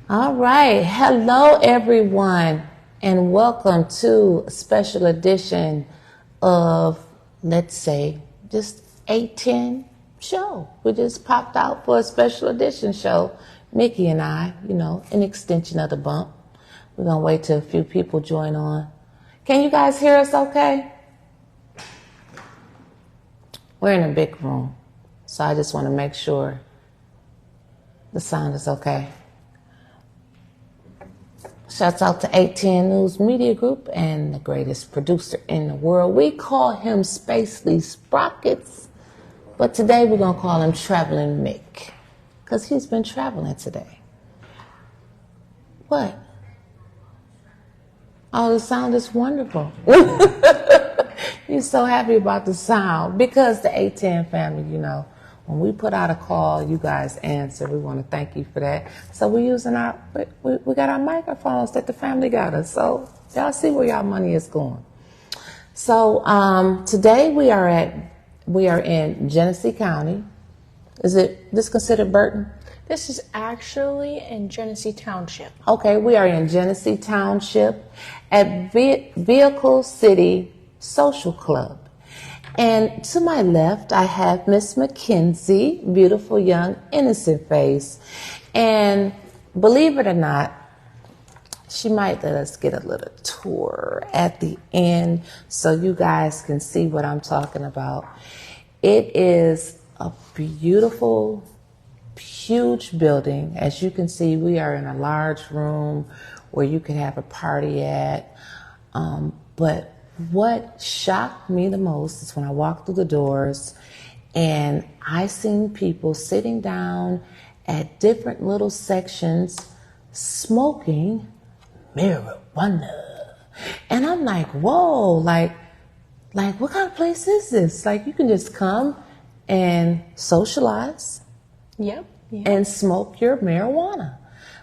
All right. Hello, everyone, and welcome to a special edition of, let's say, just 810 show. We just popped out for a special edition show. Mickey and I, an extension of the bump. We're going to wait till a few people join on. Can you guys hear us okay? We're in a big room, so I just want to make sure the sound is okay. Shouts out to 810 News Media Group and the greatest producer in the world. We call him Spacely Sprockets, but today we're going to call him Traveling Mick, because he's been traveling today. What? Oh, the sound is wonderful. You're so happy about the sound, because the 810 family, when we put out a call, you guys answer. We want to thank you for that. So we're using we got our microphones that the family got us. So y'all see where y'all money is going. So today we are in Genesee County. Is this considered Burton? This is actually in Genesee Township. Okay, we are in Genesee Township at Vehicle City Social Club. And to my left, I have Miss Mackenzie, beautiful, young, innocent face. And believe it or not, she might let us get a little tour at the end so you guys can see what I'm talking about. It is a beautiful, huge building. As you can see, we are in a large room where you can have a party at. But what shocked me the most is when I walked through the doors and I seen people sitting down at different little sections smoking marijuana. And I'm like, whoa, like what kind of place is this? Like, you can just come and socialize. Yep. And smoke your marijuana.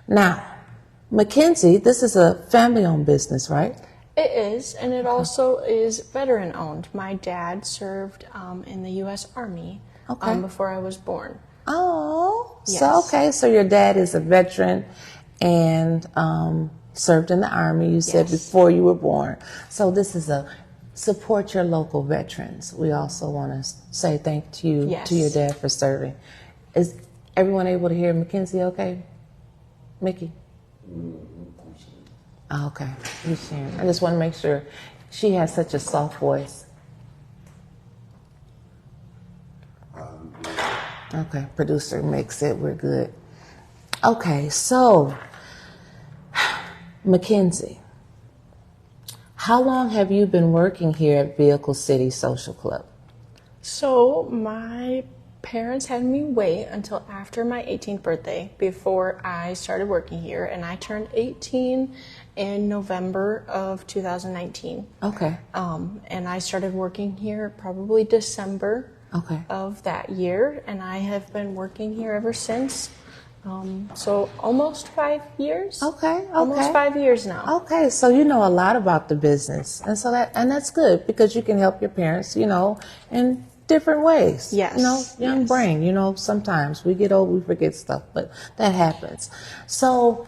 Now, Mackenzie, this is a family-owned business, right? It is, and it also is veteran-owned. My dad served in the U.S. Army before I was born. Oh, yes. So your dad is a veteran and served in the Army, you said, before you were born. So this is a support your local veterans. We also want to say thank you to your dad for serving. Is everyone able to hear Mackenzie okay? Mickey? Oh, okay. He's sharing. I just want to make sure. She has such a soft voice. Okay, producer makes it. We're good. Okay, so, Mackenzie, how long have you been working here at Vehicle City Social Club? So, my parents had me wait until after my 18th birthday before I started working here, and I turned 18 in November of 2019. Okay. And I started working here probably December of that year, and I have been working here ever since. So almost 5 years. Okay. Almost 5 years now. Okay, so you know a lot about the business, and that's good because you can help your parents, in different ways. Yes. Young brain. Sometimes we get old, we forget stuff, but that happens. So,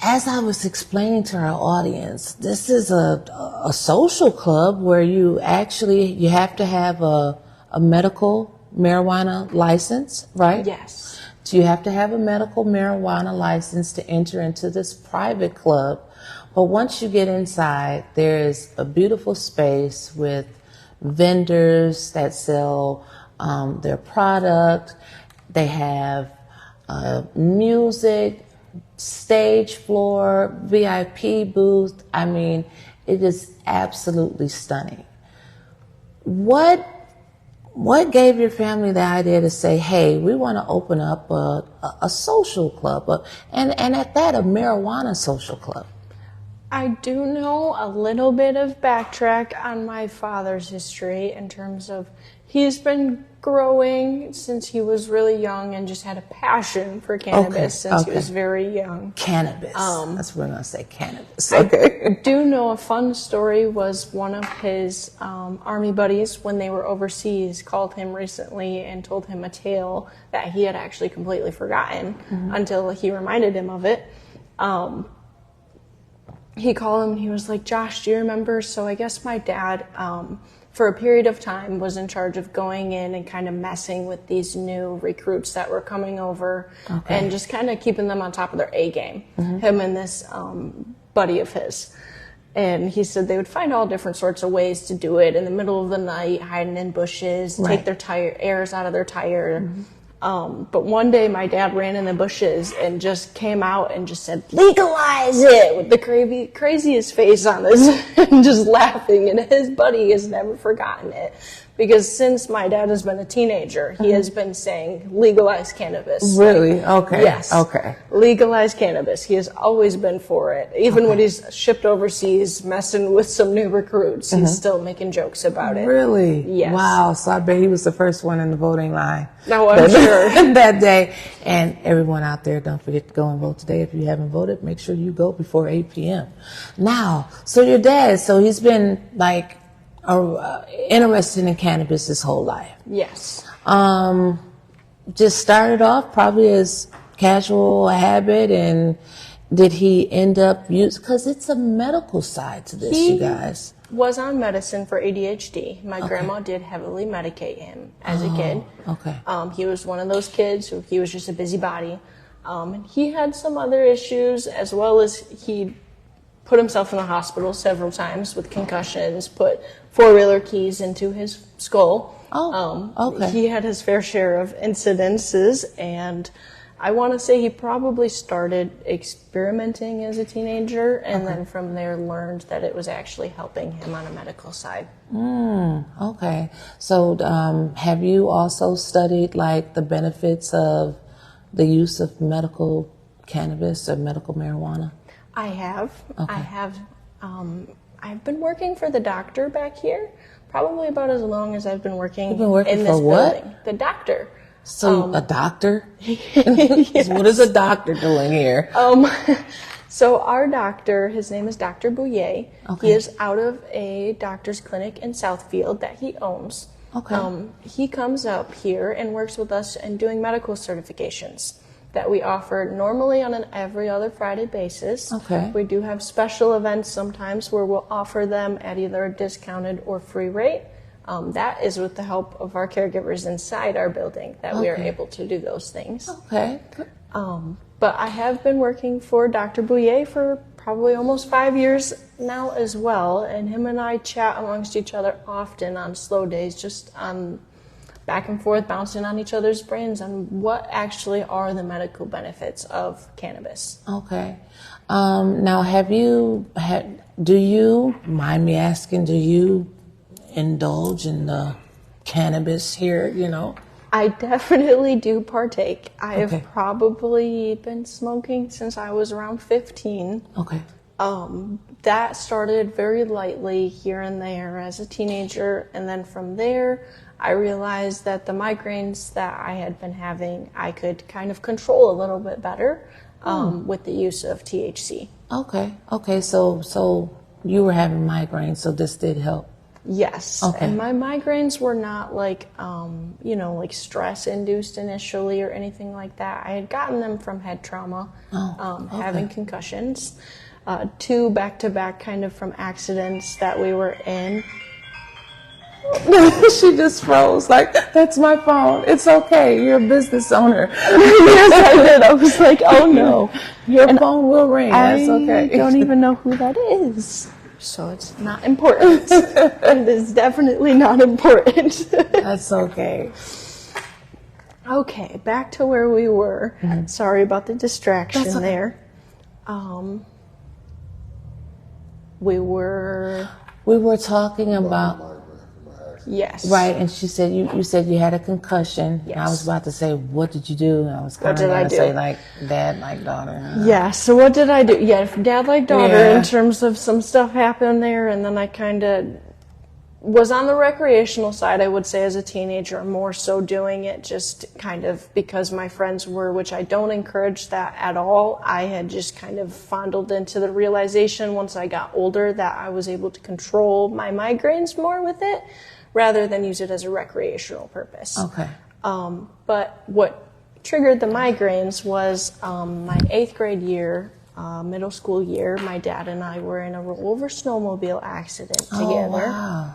as I was explaining to our audience, this is a social club where you have to have a medical marijuana license, right? Yes. So you have to have a medical marijuana license to enter into this private club. But once you get inside, there's a beautiful space with vendors that sell their product. They have music, stage floor, VIP booth. I mean, it is absolutely stunning. What gave your family the idea to say, hey, we want to open up a social club, and at that, a marijuana social club? I do know a little bit of backtrack on my father's history in terms of He's been growing since he was really young and just had a passion for cannabis since he was very young. Cannabis. That's what we're going to say, cannabis. I do know a fun story was one of his Army buddies, when they were overseas, called him recently and told him a tale that he had actually completely forgotten until he reminded him of it. He called him and he was like, Josh, do you remember? So I guess my dad, for a period of time, was in charge of going in and kind of messing with these new recruits that were coming over and just kind of keeping them on top of their A game, him and this buddy of his. And he said they would find all different sorts of ways to do it in the middle of the night, hiding in bushes, take their airs out of their tire. But one day my dad ran in the bushes and just came out and just said, legalize it, with the craziest face on his and just laughing. And his buddy has never forgotten it. Because since my dad has been a teenager, he has been saying, legalize cannabis. Really? Okay. Yes. Okay. Legalize cannabis. He has always been for it. Even when he's shipped overseas, messing with some new recruits, he's still making jokes about it. Really? Yes. Wow. So I bet he was the first one in the voting line. No, I'm sure. That day. And everyone out there, don't forget to go and vote today. If you haven't voted, make sure you go before 8 p.m. Now, so your dad, so he's been like, interested in cannabis his whole life. Yes. Just started off probably as casual habit, and did he end up because it's a medical side to this, you guys. Was on medicine for ADHD. My grandma did heavily medicate him as a kid. Okay. He was one of those kids who he was just a busybody. And he had some other issues, as well as he put himself in the hospital several times with concussions, put four-wheeler keys into his skull. He had his fair share of incidences, and I want to say he probably started experimenting as a teenager, and then from there learned that it was actually helping him on a medical side. Okay. So have you also studied like the benefits of the use of medical cannabis or medical marijuana? I have. Okay. I have. I've been working for the doctor back here, probably about as long as I've been working. You've been working in for this what? building. The doctor. So a doctor? Yes. What is a doctor doing here? So our doctor, his name is Dr. Bouye. Okay. He is out of a doctor's clinic in Southfield that he owns. Okay. He comes up here and works with us in doing medical certifications that we offer normally on an every other Friday basis. Okay. We do have special events sometimes where we'll offer them at either a discounted or free rate. That is with the help of our caregivers inside our building that we are able to do those things. Okay. But I have been working for Dr. Bouye for probably almost 5 years now as well, and him and I chat amongst each other often on slow days, just on back and forth, bouncing on each other's brains on what actually are the medical benefits of cannabis. Okay. Now, do you, mind me asking, do you indulge in the cannabis here, I definitely do partake. I Okay. have probably been smoking since I was around 15. Okay. That started very lightly here and there as a teenager, and then from there I realized that the migraines that I had been having I could kind of control a little bit better with the use of THC. Okay. So you were having migraines, so this did help. Yes. Okay. And my migraines were not like, like stress induced initially or anything like that. I had gotten them from head trauma, having concussions, 2 back-to-back kind of from accidents that we were in. She just froze like, that's my phone. It's okay. You're a business owner. Yes, I did. I was like, oh no. Your phone will ring. That's okay. I don't even know who that is. So it's not important. It is definitely not important. That's okay. Okay, back to where we were. Sorry about the distraction That's okay. there. We were talking about, yes. right, and she said you said you had a concussion. Yes. And I was about to say, what did you do? And I was kind of did I going to do? say like dad, like daughter. Yeah, so what did I do? Yeah, dad like daughter Yeah. in terms of some stuff happened there, and then I kind of was on the recreational side, I would say, as a teenager, more so doing it just kind of because my friends were, which I don't encourage that at all. I had just kind of fondled into the realization once I got older that I was able to control my migraines more with it rather than use it as a recreational purpose. Okay. But what triggered the migraines was my 8th grade year, middle school year. My dad and I were in a rollover snowmobile accident together. Oh, wow.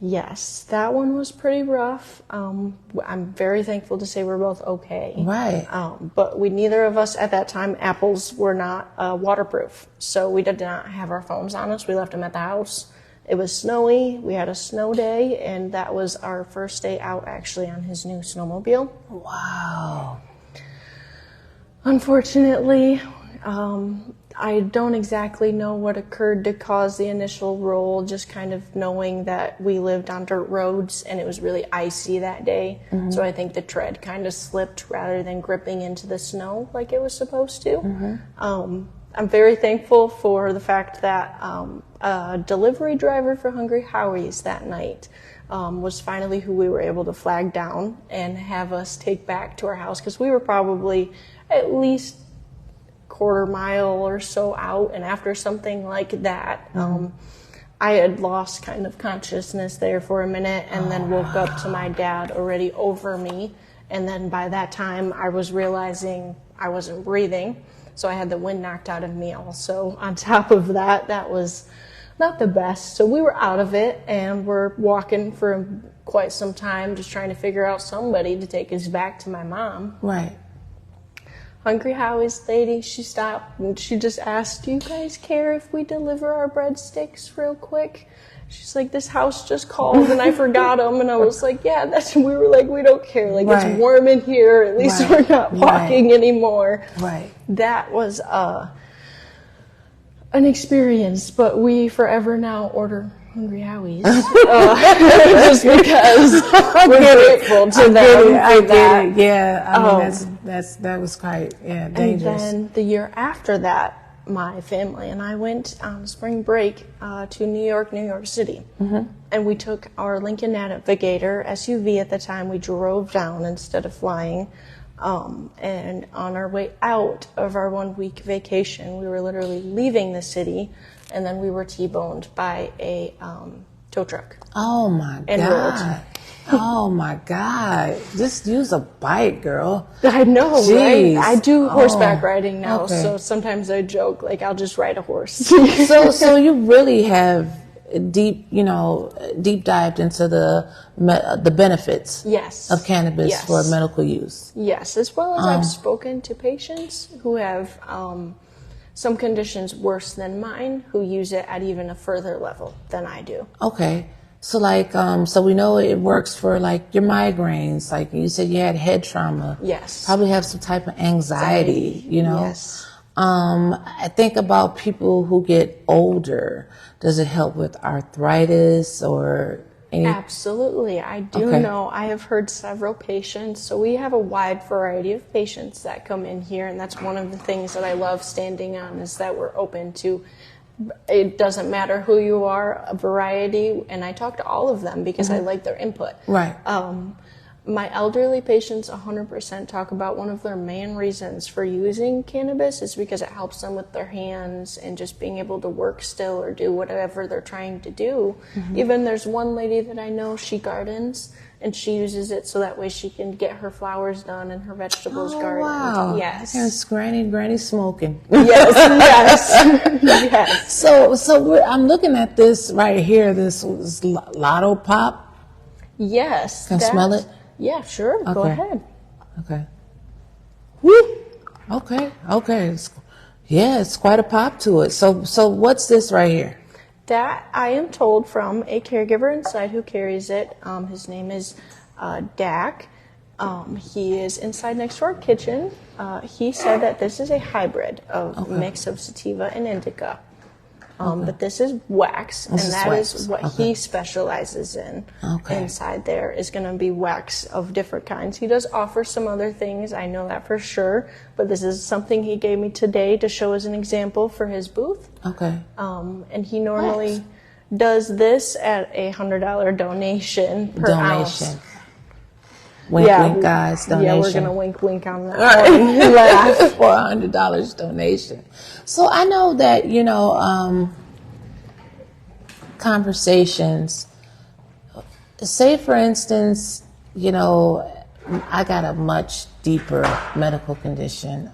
Yes, that one was pretty rough. I'm very thankful to say we're both okay. Right. But neither of us at that time, Apples were not waterproof. So we did not have our phones on us. We left them at the house. It was snowy. We had a snow day, and that was our first day out actually on his new snowmobile. Wow. Unfortunately, I don't exactly know what occurred to cause the initial roll, just kind of knowing that we lived on dirt roads and it was really icy that day. Mm-hmm. So I think the tread kind of slipped rather than gripping into the snow like it was supposed to. Mm-hmm. I'm very thankful for the fact that a delivery driver for Hungry Howie's that night was finally who we were able to flag down and have us take back to our house, because we were probably at least quarter mile or so out, and after something like that, I had lost kind of consciousness there for a minute and then woke up to my dad already over me, and then by that time I was realizing I wasn't breathing, so I had the wind knocked out of me also. On top of that, that was not the best. So we were out of it and we're walking for quite some time just trying to figure out somebody to take us back to my mom. Right. Hungry Howie's lady, she stopped and she just asked, "Do you guys care if we deliver our breadsticks real quick?" She's like, "This house just called and I forgot them." And I was like, "Yeah, we were like, we don't care. Like, right. It's warm in here. At least we're not walking anymore." Right. That was an experience, but we forever now order Hungry Howie's just because we're grateful to them. I get it. Yeah, I mean that was quite dangerous. And then the year after that, my family and I went on spring break to New York City, and we took our Lincoln Navigator SUV at the time. We drove down instead of flying. And on our way out of our 1-week vacation, we were literally leaving the city, and then we were T-boned by a tow truck. Oh my God. Oh my God. Just use a bike, girl. I know, Jeez. Right? I do horseback riding now, so sometimes I joke, like, I'll just ride a horse. So you really have deep dived into the benefits of cannabis for medical use. Yes, as well as I've spoken to patients who have some conditions worse than mine who use it at even a further level than I do. Okay. So like, so we know it works for like your migraines, like you said you had head trauma. Yes. Probably have some type of anxiety, you know? Yes. I think about people who get older. Does it help with arthritis or any? Absolutely. I do know. I have heard several patients. So we have a wide variety of patients that come in here, and that's one of the things that I love standing on, is that we're open to, it doesn't matter who you are, a variety, and I talk to all of them because I like their input. Right. My elderly patients 100% talk about one of their main reasons for using cannabis is because it helps them with their hands and just being able to work still or do whatever they're trying to do. Even there's one lady that I know, she gardens, and she uses it so that way she can get her flowers done and her vegetables gardened. Wow. Yes. There's Granny smoking. Yes, yes. So I'm looking at this right here, this Lotto Pop. Yes. Can I smell it? Yeah, sure. Okay. Go ahead. Okay. Woo. Okay. It's quite a pop to it. So what's this right here? That I am told from a caregiver inside who carries it. His name is Dak. He is inside next to our kitchen. He said that this is a hybrid of mix of sativa and indica. But this is wax, and that is what he specializes in. Inside there is going to be wax of different kinds. He does offer some other things, I know that for sure, but this is something he gave me today to show as an example for his booth. And he normally does this at a $100 donation per ounce. Wink, wink, guys. Donation. Yeah, we're gonna wink, wink on that one. Laugh. For $100 donation. So I know that conversations. Say, for instance, I got a much deeper medical condition.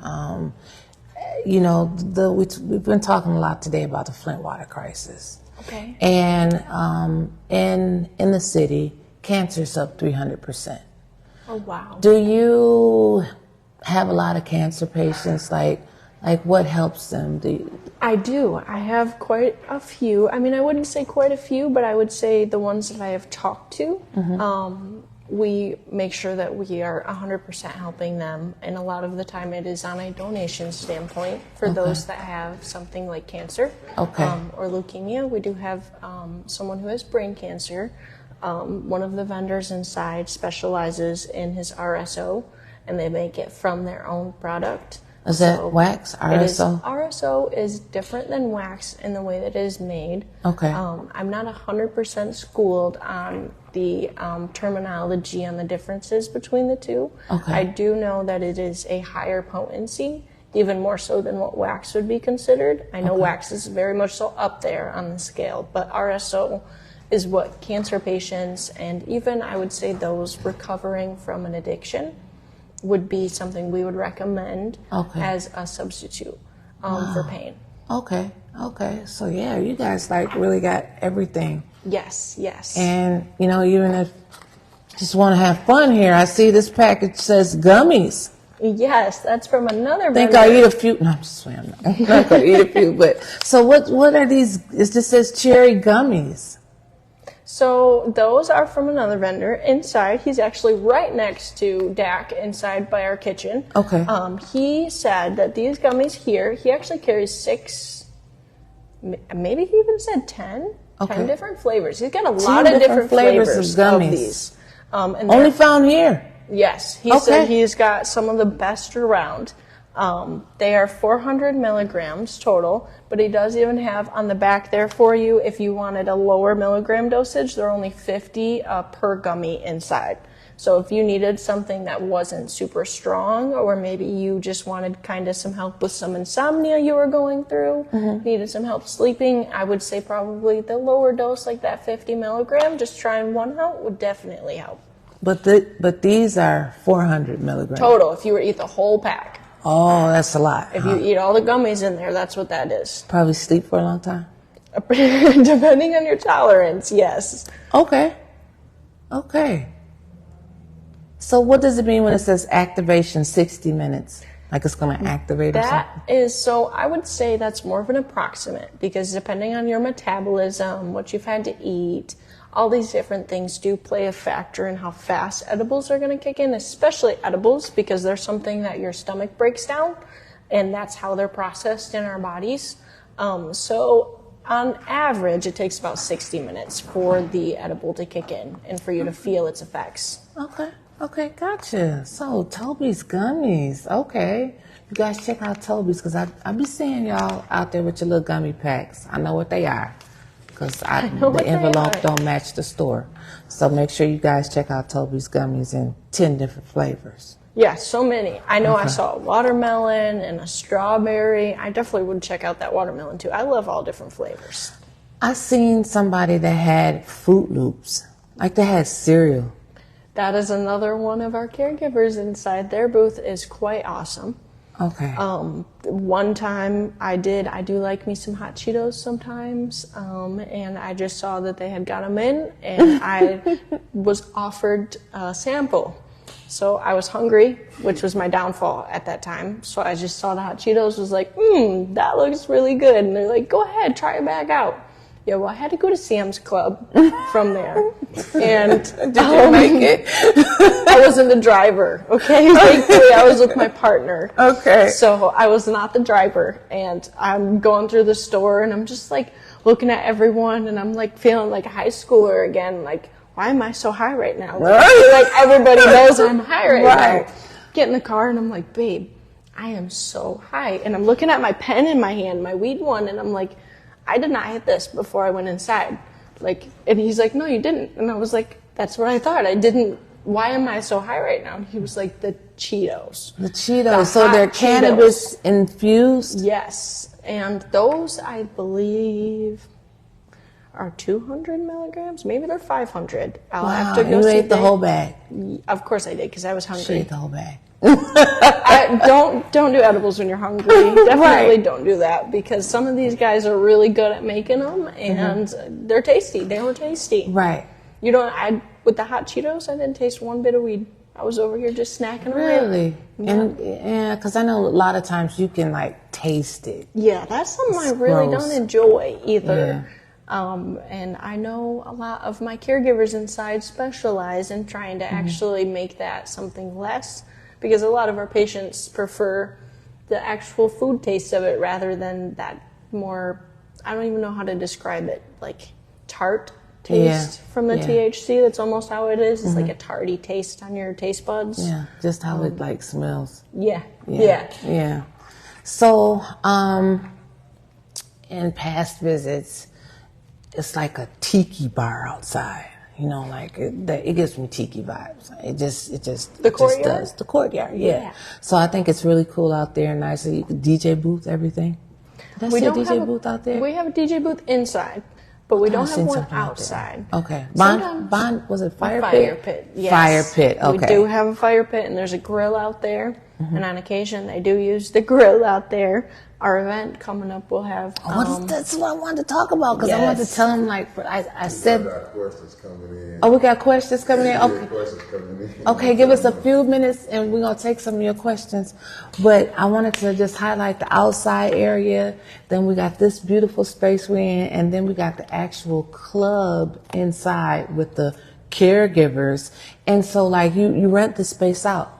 We've been talking a lot today about the Flint water crisis. Okay. And in the city, cancer's up 300%. Oh, wow. Do you have a lot of cancer patients? Like what helps them? I do. I have quite a few. I mean, I wouldn't say quite a few, but I would say the ones that I have talked to, we make sure that we are 100% helping them. And a lot of the time it is on a donation standpoint for those that have something like cancer or leukemia. We do have someone who has brain cancer. One of the vendors inside specializes in his RSO, and they make it from their own product. Is that wax, RSO? RSO is different than wax in the way that it is made. Okay. I'm not 100% schooled on the terminology on the differences between the two. Okay. I do know that it is a higher potency, even more so than what wax would be considered. I know wax is very much so up there on the scale, but RSO is what cancer patients and even I would say those recovering from an addiction would be something we would recommend as a substitute for pain. Okay. So yeah, you guys really got everything. Yes. And even if you just want to have fun here, I see this package says gummies. Yes, that's from another I think vendor. I'll eat a few. No, I'm just saying. I'm not going to eat a few. But so what are these? It just says cherry gummies. So those are from another vendor. Inside, he's actually right next to Dak inside by our kitchen. Okay. He said that these gummies here, he actually carries 6, maybe he even said 10 different flavors. He's got a lot of different flavors of gummies. These. And only found here. Yes. He said he's got some of the best around. They are 400 milligrams total, but he does even have on the back there for you, if you wanted a lower milligram dosage, they're only 50 per gummy inside. So if you needed something that wasn't super strong, or maybe you just wanted kind of some help with some insomnia you were going through, needed some help sleeping, I would say probably the lower dose, like that 50 milligram, just trying one out would definitely help. But these are 400 milligrams. Total, if you were to eat the whole pack. Oh, that's a lot. If you eat all the gummies in there, that's what that is. Probably sleep for a long time? Depending on your tolerance, yes. Okay. So what does it mean when it says activation 60 minutes? Like it's going to activate or something? So I would say that's more of an approximate, because depending on your metabolism, what you've had to eat, all these different things do play a factor in how fast edibles are going to kick in, especially edibles, because they're something that your stomach breaks down, and that's how they're processed in our bodies. So on average, it takes about 60 minutes for the edible to kick in and for you to feel its effects. Okay, gotcha. So Toby's gummies. Okay. You guys check out Toby's, because I be seeing y'all out there with your little gummy packs. I know what they are, because the envelope don't match the store. So make sure you guys check out Toby's gummies in 10 different flavors. Yeah, so many. I know I saw a watermelon and a strawberry. I definitely would check out that watermelon too. I love all different flavors. I seen somebody that had Fruit Loops, like they had cereal. That is another one of our caregivers inside. Their booth is quite awesome. Okay. One time I do like me some hot Cheetos sometimes, and I just saw that they had got them in, and I was offered a sample. So I was hungry, which was my downfall at that time. So I just saw the hot Cheetos, was like, that looks really good. And they're like, go ahead, try it back out. Yeah, well, I had to go to Sam's Club from there. And did you make it? I wasn't the driver, okay? Thankfully, I was with my partner. Okay. So I was not the driver. And I'm going through the store, and I'm just, like, looking at everyone, and I'm, like, feeling like a high schooler again. Like, why am I so high right now? Like everybody knows I'm high right now. Get in the car, and I'm like, babe, I am so high. And I'm looking at my pen in my hand, my weed one, and I'm like, I did not hit this before I went inside. Like, and he's like, no, you didn't. And I was like, that's what I thought. I didn't. Why am I so high right now? And he was like, the Cheetos. The Cheetos. So they're cannabis infused? Yes. And those, I believe, are 200 milligrams. Maybe they're 500. I'll have to go see. You ate the whole bag? Of course I did, because I was hungry. She ate the whole bag. Don't do edibles when you're hungry. Definitely don't do that, because some of these guys are really good at making them, and they're tasty. They were tasty. Right. You know, with the hot Cheetos, I didn't taste one bit of weed. I was over here just snacking away. Really? Yeah, because I know a lot of times you can like taste it. Yeah, that's something I really don't enjoy either. And I know a lot of my caregivers inside specialize in trying to actually make that something less, because a lot of our patients prefer the actual food taste of it rather than that more, I don't even know how to describe it, like tart taste from the THC. That's almost how it is. It's like a tarty taste on your taste buds. Yeah, just how it like smells. Yeah. So, in past visits, it's like a tiki bar outside. You know, like it gives me tiki vibes. It just does. The courtyard, yeah. So I think it's really cool out there, nice. DJ booth, everything. Did I say DJ booth out there? We have a DJ booth inside, but we don't have one outside. Okay. Bond, was it fire pit? Fire pit, yes. Fire pit, okay. We do have a fire pit, and there's a grill out there. And on occasion, they do use the grill out there. Our event coming up will have... that's what I wanted to talk about, because I wanted to tell them, like, I said... We got questions coming in. Oh, we got questions coming in? Okay. Questions coming in. Okay, give us a few minutes, and we're going to take some of your questions. But I wanted to just highlight the outside area. Then we got this beautiful space we're in, and then we got the actual club inside with the caregivers. And so, like, you rent the space out.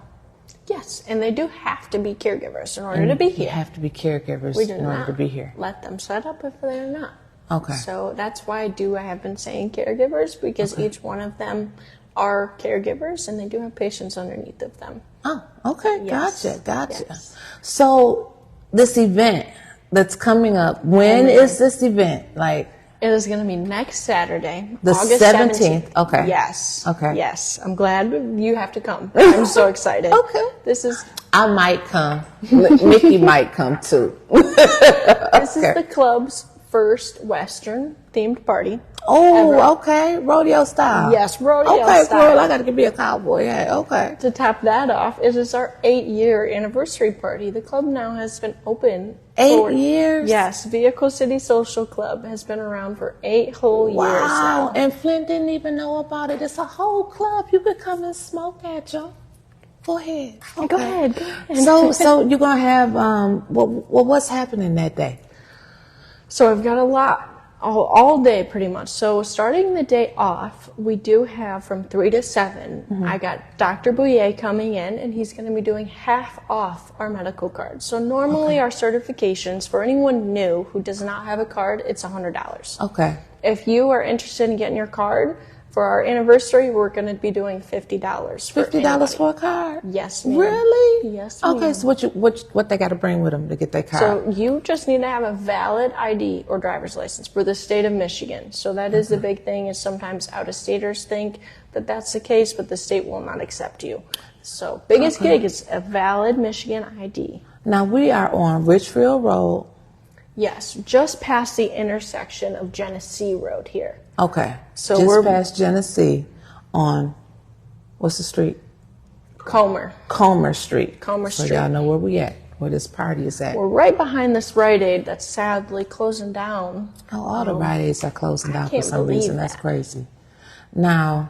Yes, and they do have to be caregivers in order to be here. You have to be caregivers in order to be here. Let them set up if they're not. Okay. So that's why I have been saying caregivers, because each one of them are caregivers, and they do have patients underneath of them. Oh, okay. Yes. Gotcha. Yes. So this event that's coming up, when is this event? Like, it is going to be next Saturday, the August 17th. Okay. Yes. Okay. Yes. I'm glad you have to come. I'm so excited. Okay. I might come. Mickey might come too. This is the club's first Western themed party. Oh, ever. Okay. Rodeo style. Yes, rodeo okay, style. Bro, I got to be a cowboy. Yeah, okay. To top that off, it is our 8-year anniversary party. The club now has been open 8 years? Yes, Vehicle City Social Club has been around for 8 whole years now. Wow, and Flint didn't even know about it. It's a whole club. You could come and smoke at, Joe. Go ahead. Okay. Go ahead. So you're going to have, what's happening that day? So I've got a lot. All day, pretty much. So starting the day off, we do have from 3 to 7. I got Dr. Bouye coming in, and he's going to be doing half off our medical cards. So normally our certifications, for anyone new who does not have a card, it's $100. Okay. If you are interested in getting your card, for our anniversary, we're going to be doing $50. $50 for a card? Yes, ma'am. Really? Yes, ma'am. Okay, so what they got to bring with them to get their card? So you just need to have a valid ID or driver's license for the state of Michigan. So that is the big thing, is sometimes out-of-staters think that that's the case, but the state will not accept you. So biggest gig is a valid Michigan ID. Now we are on Richfield Road. Yes, just past the intersection of Genesee Road here. Okay. So just we're past Genesee on, what's the street? Comer Street. Comer So Street. y'all know where we at, where this party is at. We're right behind this Rite Aid that's sadly closing down. Oh, all the Rite Aids are closing down for can't some believe reason. That's that. crazy. Now,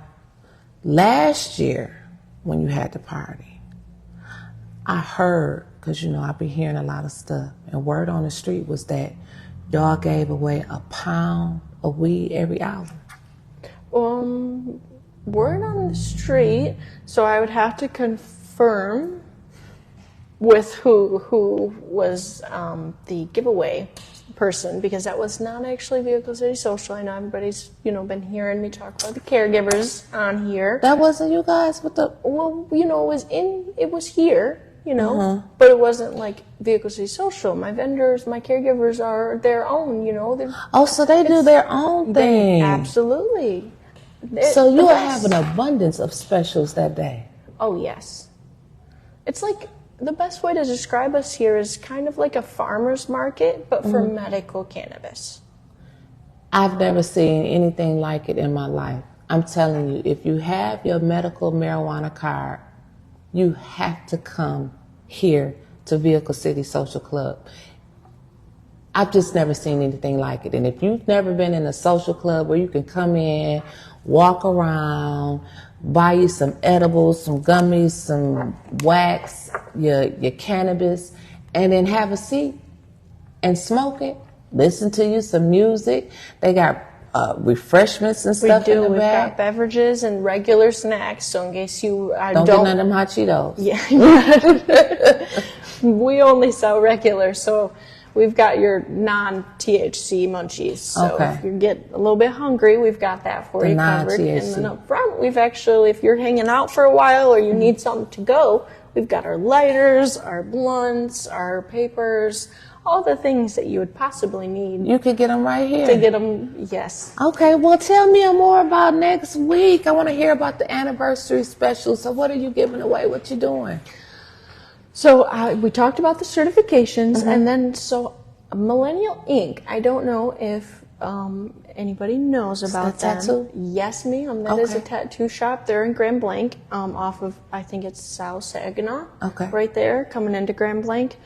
last year when you had the party, I heard, because you know I've been hearing a lot of stuff, and word on the street was that y'all gave away a pound of weed every hour. Word on the street, so I would have to confirm with who was the giveaway person, because that was not actually Vehicle City Social. I know everybody's been hearing me talk about the caregivers on here. That wasn't you guys with the... Well, it was here, you know, but it wasn't like Vehicle City Social. My vendors, my caregivers are their own, you know. So they do their own thing. Absolutely. So you will have an abundance of specials that day. Oh, yes. It's like, the best way to describe us here is kind of like a farmer's market, but for medical cannabis. I've never seen anything like it in my life. I'm telling you, if you have your medical marijuana card, you have to come here to Vehicle City Social Club. I've just never seen anything like it. And if you've never been in a social club where you can come in, walk around, buy you some edibles, some gummies, some wax, your cannabis, and then have a seat and smoke it, listen to you some music. They got refreshments and stuff in the We've back. got beverages and regular snacks, so in case you Don't get none of them hot Cheetos. Yeah. We only sell regular, so we've got your non-THC munchies. So if you get a little bit hungry, we've got that for you covered. And then up front, we've actually, if you're hanging out for a while or you need something to go, we've got our lighters, our blunts, our papers, all the things that you would possibly need. You could get them right here. To get them, yes. Okay, well, tell me more about next week. I want to hear about the anniversary special. So what are you giving away? What you doing? So we talked about the certifications, and then Millennial Inc. I don't know if anybody knows about them. Tattoo? Yes, ma'am. That is a tattoo shop. They're in Grand Blanc, off of, I think it's South Saginaw. Okay. Right there, coming into Grand Blanc.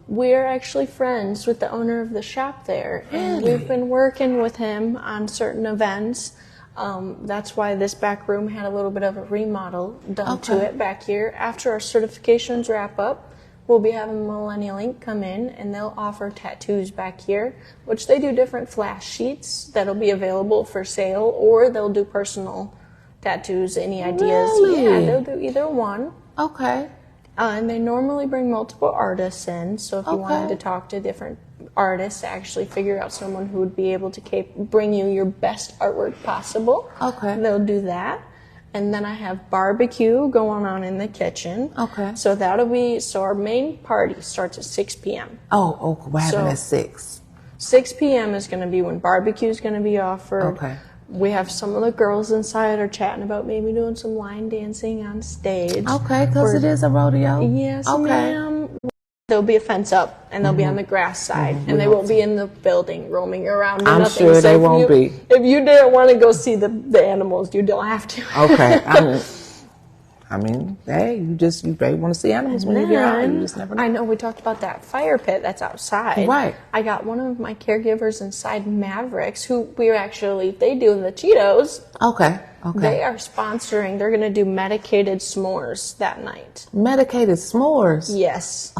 We're actually friends with the owner of the shop there, and we've been working with him on certain events. That's why this back room had a little bit of a remodel done to it back here. After our certifications wrap up, we'll be having Millennial Inc. come in, and they'll offer tattoos back here, which they do different flash sheets that'll be available for sale, or they'll do personal tattoos. Any ideas? Really? Yeah, they'll do either one. Okay. And they normally bring multiple artists in, so if you wanted to talk to different artists to actually figure out someone who would be able to bring you your best artwork possible, they'll do that. And then I have barbecue going on in the kitchen. Okay. So our main party starts at 6 p.m. We're having at 6. 6 p.m. is going to be when barbecue is going to be offered. Okay. We have some of the girls inside are chatting about maybe doing some line dancing on stage. Okay, because it is a rodeo. Yes, ma'am. There'll be a fence up, and they'll be on the grass side, and they won't be in the building roaming around. I'm nothing. sure they won't be. If you didn't want to go see the animals, you don't have to. Okay. I mean, hey, you may want to see animals when you get out. You just never know. I know we talked about that fire pit that's outside. Right. I got one of my caregivers inside Mavericks, who they do the Cheetos. Okay. They are sponsoring. They're going to do medicated s'mores that night. Medicated s'mores? Yes.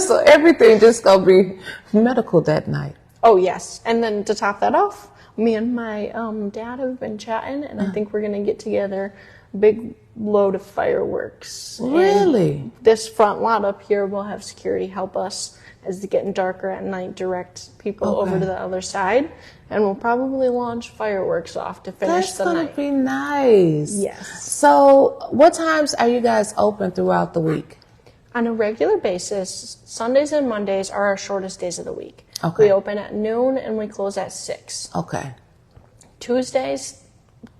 So everything just going to be medical that night. Oh, yes. And then to top that off, me and my dad have been chatting, and I think we're going to get together a big load of fireworks. Really? And this front lot up here will have security help us as it's getting darker at night, direct people over to the other side. And we'll probably launch fireworks off to finish the night. That's going to be nice. Yes. So what times are you guys open throughout the week? On a regular basis, Sundays and Mondays are our shortest days of the week. Okay. We open at noon and we close at 6. Okay. Tuesdays,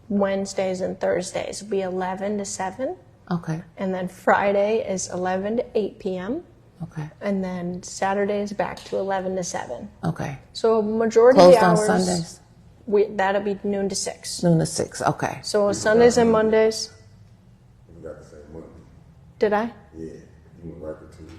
Wednesdays, and Thursdays will be 11 to 7. Okay. And then Friday is 11 to 8 p.m. Okay. And then Saturday is back to 11 to 7. Okay. So majority Closed of the hours. on Sundays? That'll be noon to 6. Noon to 6. Okay. So Sundays and Mondays. You got to say Monday. Did I? Yeah, you went right to Tuesday.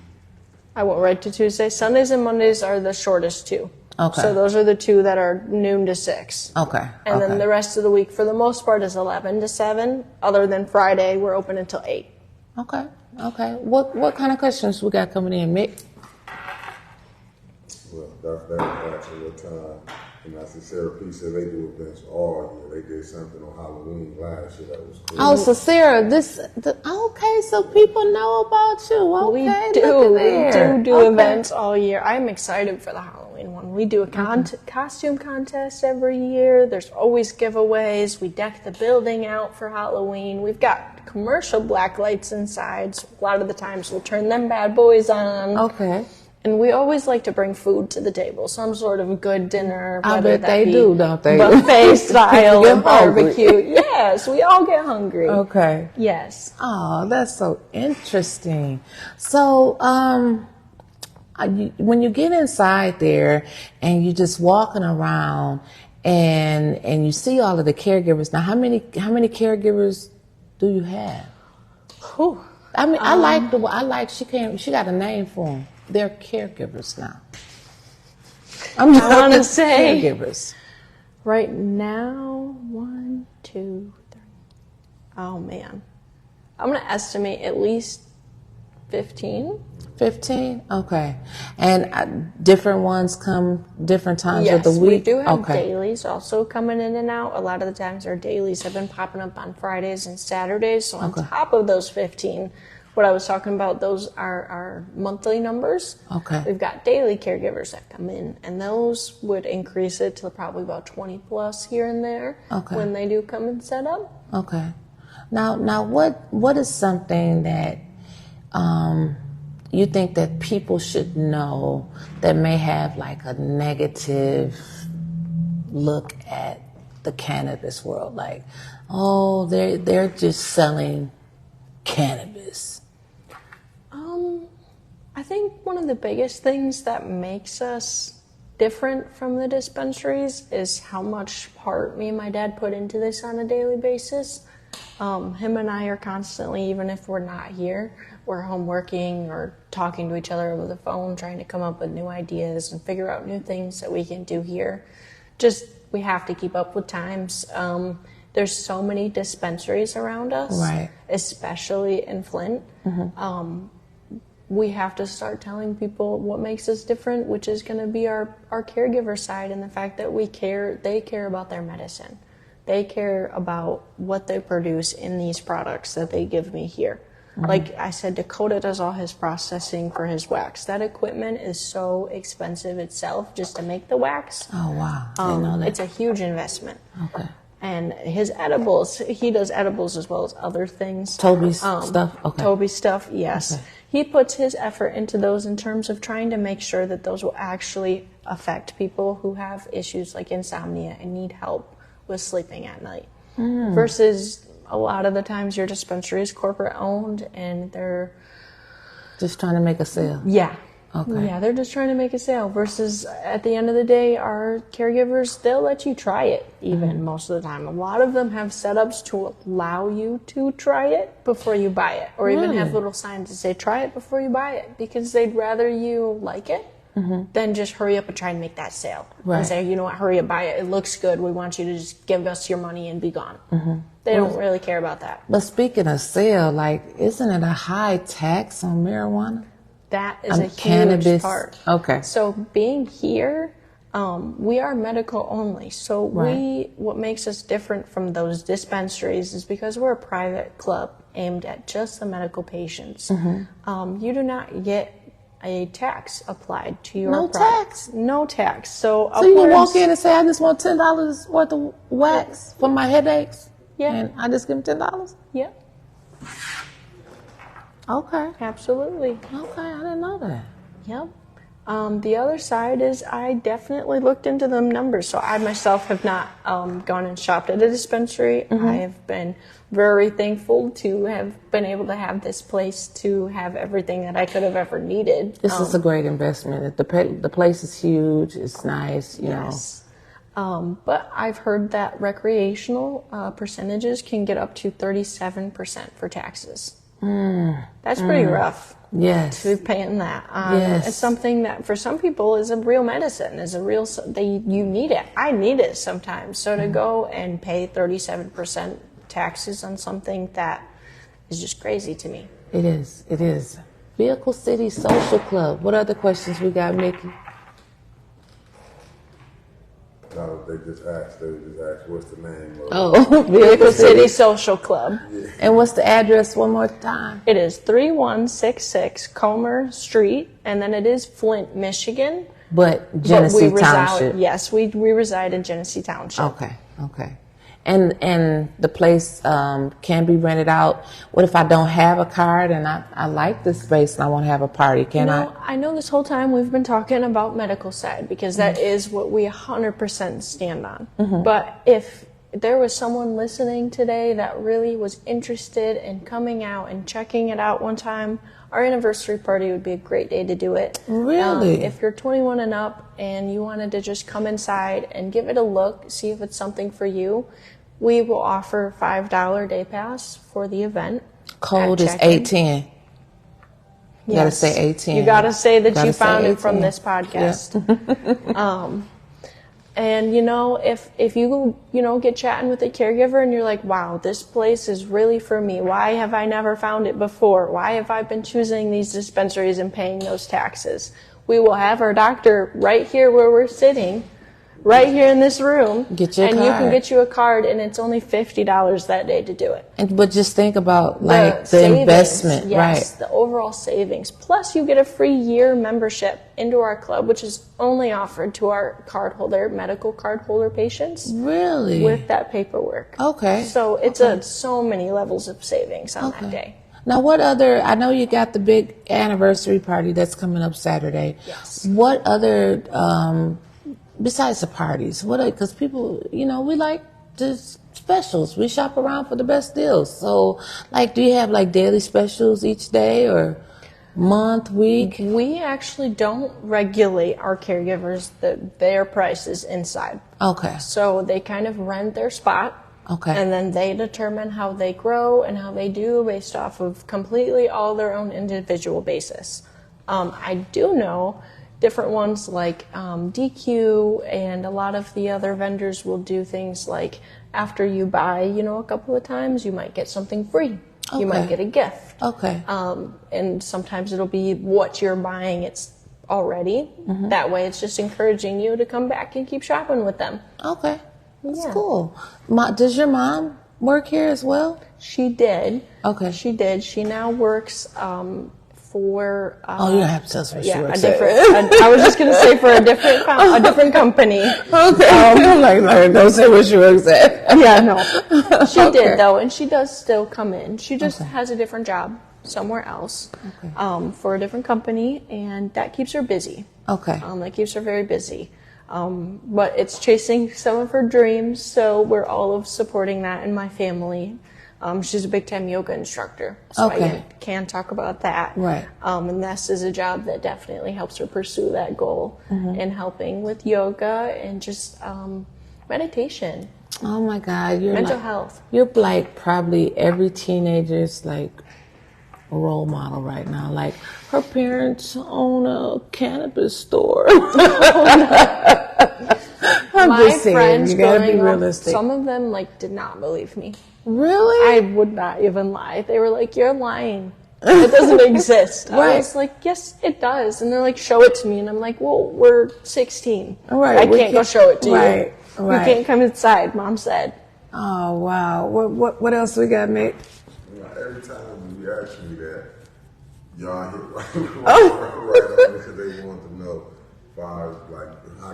I went right to Tuesday. Sundays and Mondays are the shortest two. Okay. So those are the two that are noon to 6. Okay. And then the rest of the week, for the most part, is 11 to 7. Other than Friday, we're open until 8. Okay. Okay. What kind of questions we got coming in, Mick? Well, that's actually what time. And I said, Sarah P said they do events all year. They did something on Halloween last year that was cool. Oh, so Sarah, okay, so people know about you. Okay, We do look at there. do events all year. I'm excited for the Halloween one. We do a costume contest every year. There's always giveaways. We deck the building out for Halloween. We've got commercial black lights inside. So a lot of the times we'll turn them bad boys on. Okay. And we always like to bring food to the table, some sort of good dinner. I whether bet that they be do, don't they? Buffet style Get or barbecue. Yes, we all get hungry. Okay. Yes. Oh, that's so interesting. So, when you get inside there and you're just walking around and you see all of the caregivers. Now, how many caregivers do you have? Whew. I mean, she got a name for them. They're caregivers now. I want to say caregivers. right now, 1, 2, 3. Oh man, I'm gonna estimate at least 15. 15? Okay. And different ones come different times of the week? We do have dailies also coming in and out. A lot of the times our dailies have been popping up on Fridays and Saturdays. So on top of those 15, what I was talking about, those are our monthly numbers. Okay. We've got daily caregivers that come in, and those would increase it to probably about 20 plus here and there when they do come and set up. Okay. Now what is something that you think that people should know that may have like a negative look at the cannabis world? Like, oh, they're just selling cannabis. I think one of the biggest things that makes us different from the dispensaries is how much part me and my dad put into this on a daily basis. Him and I are constantly, even if we're not here, we're home working or talking to each other over the phone, trying to come up with new ideas and figure out new things that we can do here. Just, we have to keep up with times. There's so many dispensaries around us, right, especially in Flint. Mm-hmm. We have to start telling people what makes us different, which is going to be our caregiver side and the fact that they care about their medicine. They care about what they produce in these products that they give me here. Mm-hmm. Like I said, Dakota does all his processing for his wax. That equipment is so expensive itself just to make the wax. Oh, wow. I didn't know that. It's a huge investment. Okay. And his edibles, he does edibles as well as other things. Toby's stuff? Okay. Toby's stuff, yes. Okay. He puts his effort into those in terms of trying to make sure that those will actually affect people who have issues like insomnia and need help with sleeping at night. Versus a lot of the times your dispensary is corporate owned and they're just trying to make a sale. Yeah. Okay. Yeah, they're just trying to make a sale versus at the end of the day, our caregivers, they'll let you try it even most of the time. A lot of them have setups to allow you to try it before you buy it, or even have little signs that say try it before you buy it, because they'd rather you like it than just hurry up and try and make that sale. Right. And say, you know what, hurry up, buy it. It looks good. We want you to just give us your money and be gone. They don't really care about that. But speaking of sale, like, isn't it a high tax on marijuana? That is a cannabis huge part. Okay. So being here, we are medical only. So what makes us different from those dispensaries is because we're a private club aimed at just the medical patients. You do not get a tax applied to your products. No tax. So you can walk in and say, I just want $10 worth of wax for my headaches? Yeah. And I just give them $10? Yep. Okay. Absolutely. Okay, I didn't know that. Yep. The other side is I definitely looked into them numbers. So I myself have not gone and shopped at a dispensary. I have been very thankful to have been able to have this place to have everything that I could have ever needed. This is a great investment. The place is huge. It's nice, you know. But I've heard that recreational percentages can get up to 37% for taxes. That's pretty rough. Yes. To be paying that. Yes. It's something that for some people is a real medicine, you need it. I need it sometimes. So to go and pay 37% taxes on something that is just crazy to me. It is. It is. Vehicle City Social Club. What other questions we got, Mickey? No, they just asked what's the name of Oh, Vehicle City Social Club. Yeah. And what's the address one more time? It is 3166 Comer Street, and then it is Flint, Michigan. But Genesee but Township. Yes, we reside in Genesee Township. Okay. And the place can be rented out. What if I don't have a card and I like this space and I want to have a party? Can I? I know this whole time we've been talking about medical side because that is what we 100% stand on. But if there was someone listening today that really was interested in coming out and checking it out one time, our anniversary party would be a great day to do it. Really? If you're 21 and up and you wanted to just come inside and give it a look, see if it's something for you, we will offer $5 day pass for the event. Code is check-in. 810. You gotta say 810. You gotta say that Gotta you say found it from 810. this podcast. And if you get chatting with a caregiver and you're like, wow, this place is really for me. Why have I never found it before? Why have I been choosing these dispensaries and paying those taxes? We will have our doctor right here where we're sitting, right here in this room. Get your and card. you can get you a card, and it's only $50 that day to do it. But just think about like the savings, investment, yes, right? the overall savings. Plus, you get a free year membership into our club, which is only offered to our medical card holder patients Really? with that paperwork. Okay. So it's so many levels of savings on that day. Now, what other? I know you got the big anniversary party that's coming up Saturday. Yes. What other? Besides the parties, because people, we like the specials. We shop around for the best deals. So, like, do you have like daily specials each day or month, week? We actually don't regulate our caregivers their prices inside. Okay. So they kind of rent their spot. Okay. And then they determine how they grow and how they do based off of completely all their own individual basis. I do know different ones like DQ and a lot of the other vendors will do things like after you buy, a couple of times, you might get something free. Okay. You might get a gift. Okay. And sometimes it'll be what you're buying it's already. That way it's just encouraging you to come back and keep shopping with them. Okay. That's Yeah. cool. Does your mom work here as well? She did. Okay. She did. She now works for. You don't have to tell us what she Yeah, works a at. different. I was just going to say for a different company. Okay. I'm like, don't say what she works at. Yeah, no. She Okay. did though, and she does still come in. She just has a different job somewhere else, for a different company, and that keeps her busy. Okay. That keeps her very busy. But it's chasing some of her dreams, so we're all of supporting that in my family. She's a big-time yoga instructor, so Okay. I can talk about that. Right. And this is a job that definitely helps her pursue that goal in helping with yoga and just meditation, Oh my God, you're mental like, health. You're like probably every teenager's like role model right now. Like her parents own a cannabis store. I'm My just saying, friends you gotta be growing up, realistic. some of them did not believe me. Really? I would not even lie. They were like, "You're lying. It doesn't exist." I Right. was like, "Yes, it does." And they're like, "Show it to me." And I'm like, "Well, we're 16. Right, I we can't go can't- show it to right, you. right. You can't come inside." Mom said. Oh wow. What else we got, Nick? Every time you ask me that, y'all hit right on because they want to know how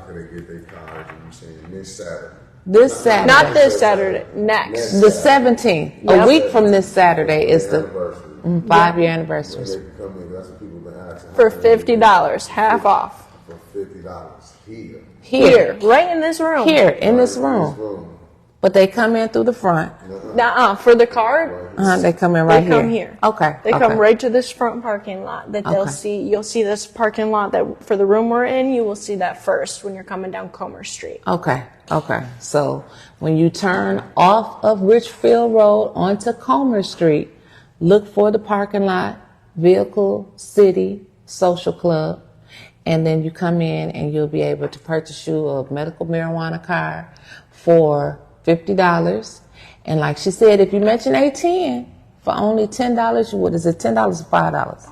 can they get their cards, and you saying this Saturday. This Saturday. Not this Saturday. Next. The 17th. Yep. A week from this Saturday is the Anniversary. 5-year When anniversary. they can come in, that's what people been asking. For $50, half off. For $50 here. Here, right in this room. Here, in this room. But they come in through the front. Nuh-uh. For the card, They come in right they come here. Okay. They okay. come right to this front parking lot that they'll Okay. see. You'll see this parking lot that for the room we're in, you will see that first when you're coming down Comer Street. Okay. So when you turn off of Richfield Road onto Comer Street, look for the parking lot, Vehicle City Social Club, and then you come in and you'll be able to purchase you a medical marijuana card for $50. And like she said, if you mention 810 for only $10, what is it, $10 or $5?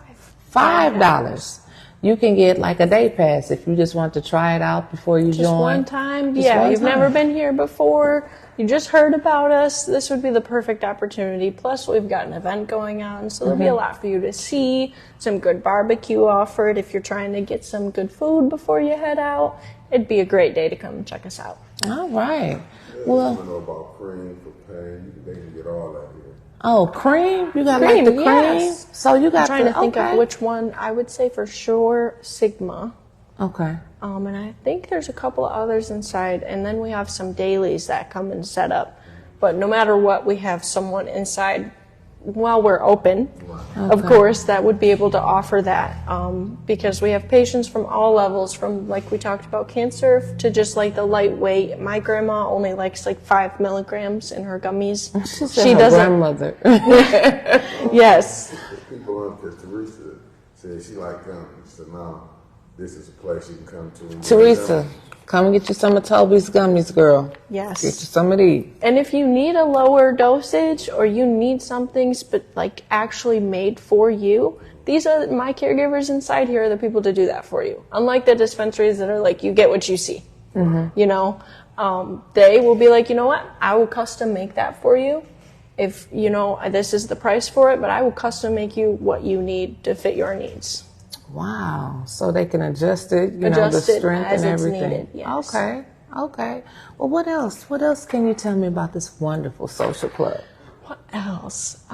$5. you can get like a day pass if you just want to try it out before you Just join. one time. Just Yeah, one you've time. never been here before. You just heard about us. This would be the perfect opportunity. Plus, we've got an event going on, so there'll be a lot for you to see. Some good barbecue offered if you're trying to get some good food before you head out. It'd be a great day to come and check us out. All right. Yeah, Well, you know about cream for pain. They can get all that here. oh, cream? You got Cream, like the cream? yes. So you got I'm trying the, to think okay. of which one. I would say for sure Sigma. Okay. And I think there's a couple of others inside, and then we have some dailies that come and set up. But no matter what, we have someone inside while we're open, of course, that would be able to offer that, because we have patients from all levels, from like we talked about cancer to just like the lightweight. My grandma only likes like 5 milligrams in her gummies. She said her grandmother. Yes. People on, because Teresa said she liked gummies. So now this is a place you can come to. and get Teresa, gummies. come and get you some of Toby's gummies, girl. Yes. Get you some of these. And if you need a lower dosage or you need something like actually made for you, these are my caregivers inside here are the people to do that for you. Unlike the dispensaries that are like, you get what you see. You know, they will be like, you know what, I will custom make that for you. If, you know, this is the price for it, but I will custom make you what you need to fit your needs. Wow. So they can adjust it, you know, the Adjust it strength as and it's everything. needed, yes. Okay. Okay. Well, what else? What else can you tell me about this wonderful social club? What else?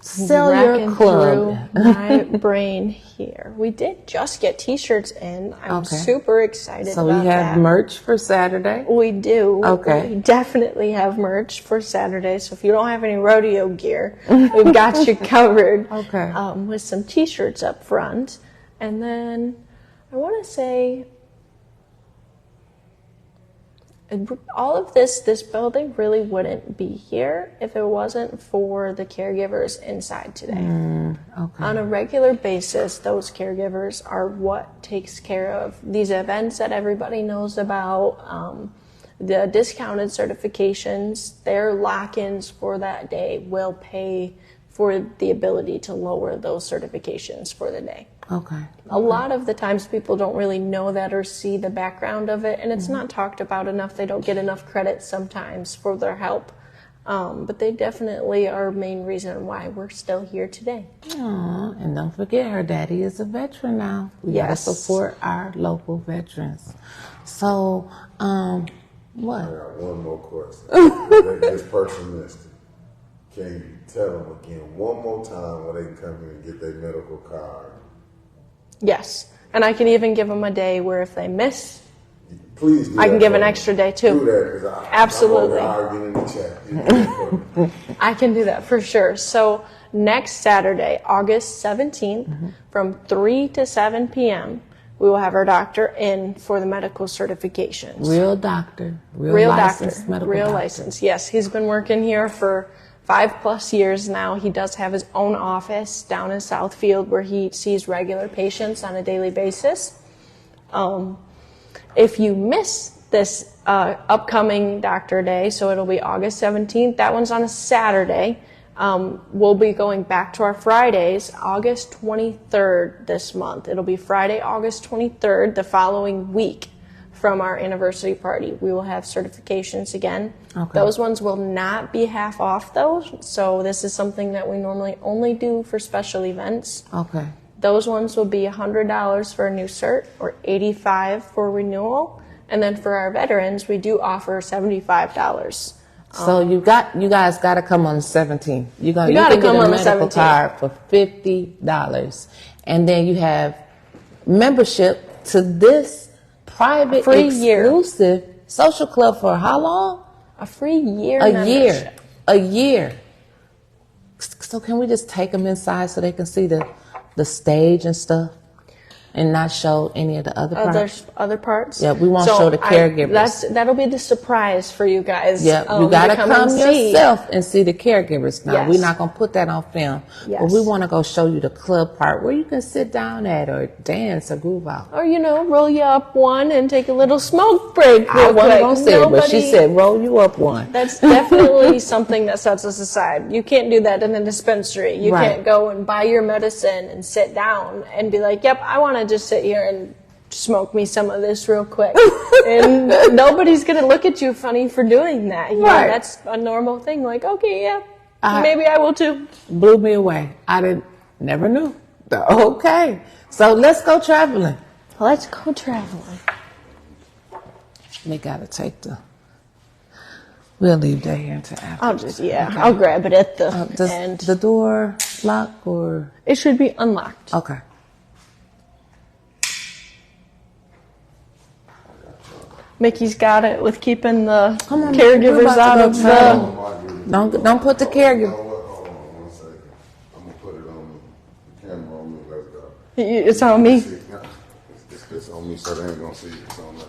Cellular Racking Club. through my brain here. We did just get T-shirts in. I'm Okay. super excited So about we have that. merch for Saturday. We do. Okay. We definitely have merch for Saturday. So if you don't have any rodeo gear, we've got you covered. Okay. With some T-shirts up front, and then I want to say all of this building really wouldn't be here if it wasn't for the caregivers inside today. Okay. On a regular basis, those caregivers are what takes care of these events that everybody knows about, the discounted certifications. Their lock-ins for that day will pay for the ability to lower those certifications for the day. Okay. A lot of the times people don't really know that or see the background of it, and it's not talked about enough. They don't get enough credit sometimes for their help. But they definitely are a main reason why we're still here today. Aw, and don't forget, her daddy is a veteran now. We Yes. gotta support our local veterans. So, what? I got one more question. This person missed it. Can you tell them again one more time where they can come in and get their medical card? Yes, and I can even give them a day where if they miss, Please do I can that give for an me. extra day too. Do that, because Absolutely. I'm arguing in the chat. You do that for me. I can do that for sure. So next Saturday, August 17th, from 3 to 7 p.m., we will have our doctor in for the medical certifications. Real doctor. Real licensed doctor. medical Real doctor. license. Yes, he's been working here for 5+ years now. He does have his own office down in Southfield where he sees regular patients on a daily basis. If you miss this upcoming doctor day, so it'll be August 17th, that one's on a Saturday. We'll be going back to our Fridays, August 23rd this month. It'll be Friday, August 23rd, the following week from our anniversary party. We will have certifications again. Okay. Those ones will not be half off though, so this is something that we normally only do for special events. Okay. Those ones will be $100 for a new cert or $85 for renewal. And then for our veterans, we do offer $75. So you guys got to come on the 17th. You gotta can come get a on the medical 17th. card for $50, and then you have membership to this private, free year. exclusive social club for how long? A free year A membership. year. So can we just take them inside so they can see the stage and stuff? and not show any of the other parts? Other parts? Yeah, we won't show the caregivers. That'll be the surprise for you guys. Yeah, you gotta come yourself and see the caregivers now. Yes. We're not gonna put that on film. Yes. But we wanna go show you the club part where you can sit down at or dance or groove out. Or, roll you up one and take a little smoke break I real wasn't quick. gonna say it, but she said roll you up one. That's definitely something that sets us aside. You can't do that in the dispensary. You Right. can't go and buy your medicine and sit down and be like, yep, I want to just sit here and smoke me some of this real quick. And nobody's going to look at you funny for doing that. Right. That's a normal thing. Like, okay, yeah, I- maybe I will too. Blew me away. Never knew. Okay, so let's go traveling. Let's go traveling. They gotta take we'll leave that here until after. I'll grab it at the Does end. the door lock or? It should be unlocked. Okay. Mickey's got it with keeping the Come on, caregivers we're about out to of go the... travel. Don't put the caregiver. Hold on 1 second. I'm gonna put it on the camera on me. Let's go. It's on me. See, no, it's on me, so they ain't gonna see it. It's on that.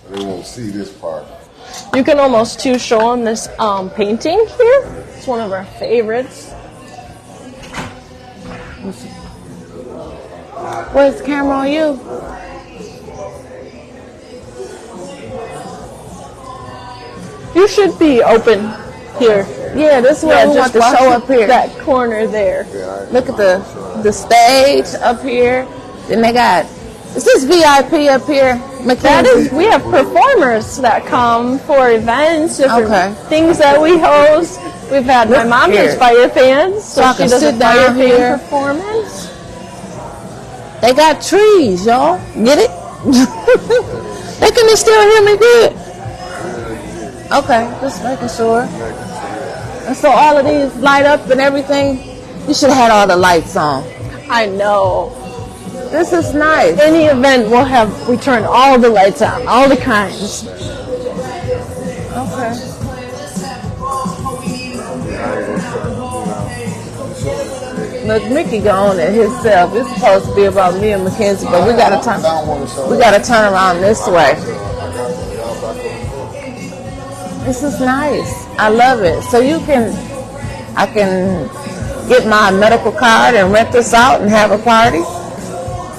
They won't see this part. You can almost too show them this painting here. It's one of our favorites. Where's the camera on you? You should be open here. Yeah, this is where we want just the watch show up here. That corner there. Look at the stage up here. Then they got, is this VIP up here? That is, we have performers that come for events, different Okay. things that we host. We've had my mom here. is fire fans, so I she can does a sit fire down fan here. performance. They got trees, y'all. Get it? They can still hear me good. Okay, just making sure. And so all of these light up and everything. You should have had all the lights on. I know. This is nice. Any event we turn all the lights on, all the kinds. Okay. Look, Mickey gone it himself. It's supposed to be about me and Mackenzie, but we gotta turn around this way. This is nice. I love it. So I can get my medical card and rent this out and have a party?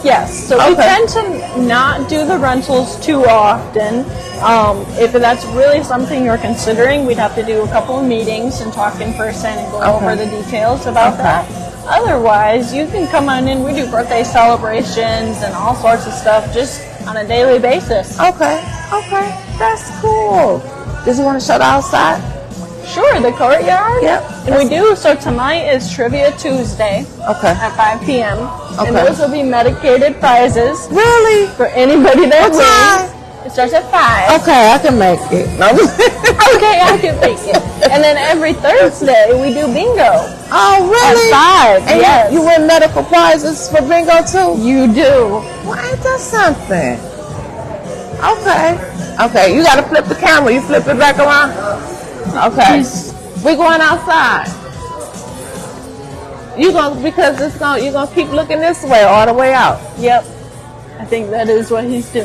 Yes, so we tend to not do the rentals too often. If that's really something you're considering, we'd have to do a couple of meetings and talk in person and go over the details about that. Otherwise, you can come on in. We do birthday celebrations and all sorts of stuff just on a daily basis. Okay, that's cool. Does he want to show the outside? Sure, the courtyard. Yep. And we do. So tonight is Trivia Tuesday. Okay. At 5 p.m. Okay. And those will be medicated prizes Really? for anybody that What time? wins. It starts at 5. Okay, I can make it. Okay, I can make it. And then every Thursday we do bingo. Oh, really? At 5. And yes. you win medical prizes for bingo too? You do. Well, ain't that something? Okay, you gotta flip the camera. You flip it back around. Okay. We going outside. You're gonna keep looking this way all the way out. Yep. I think that is what he's doing.